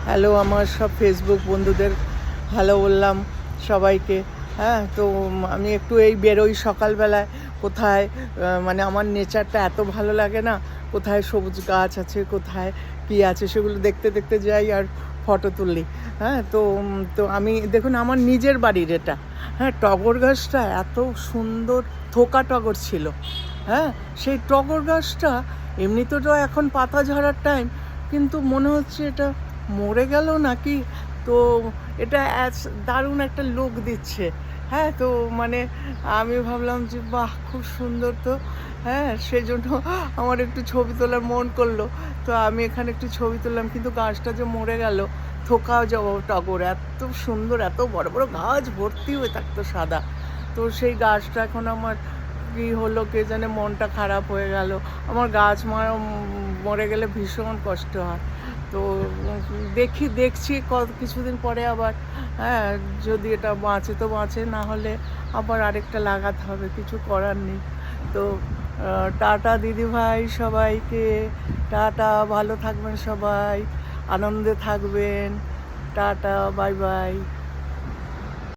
Hello আমার সব Facebook বন্ধুদের হ্যালো বললাম সবাইকে। হ্যাঁ, তো আমি একটু এই বেরোই সকালবেলায় কোথায়, মানে আমার নেচারটা এত ভালো লাগে না, কোথায় সবুজ গাছ আছে, কোথায় কী আছে সেগুলো দেখতে দেখতে যাই আর ফটো তুলি। হ্যাঁ, তো আমি দেখুন আমার নিজের বাড়ির এটা। হ্যাঁ, টগর গাছটা এত সুন্দর, থোকা টগর ছিল। হ্যাঁ, সেই টগর গাছটা এমনিতে তো এখন পাতা ঝরার টাইম, কিন্তু মনে হচ্ছে এটা মরে গেল নাকি। তো এটা দারুণ একটা লুক দিচ্ছে। হ্যাঁ, তো মানে আমি ভাবলাম যে বাহ, খুব সুন্দর তো। হ্যাঁ, সেই জন্য আমার একটু ছবি তোলার মন করলো। তো আমি এখানে একটু ছবি তুললাম, কিন্তু গাছটা যে মরে গেল। থোকা টগর এত সুন্দর, এত বড় বড় গাছ ভর্তি হয়ে থাকতো সাদা। তো সেই গাছটা এখন আমার কী হলো কে জানে, মনটা খারাপ হয়ে গেল। আমার গাছ মরে গেলে ভীষণ কষ্ট হয়। তো দেখছি কিছুদিন পরে আবার, হ্যাঁ, যদি এটা বাঁচে তো বাঁচে, না হলে আবার আরেকটা লাগাতে হবে, কিছু করার নেই। তো টাটা দিদিভাই সবাইকে, টাটা, ভালো থাকবেন সবাই, আনন্দে থাকবেন, টাটা, বাই বাই।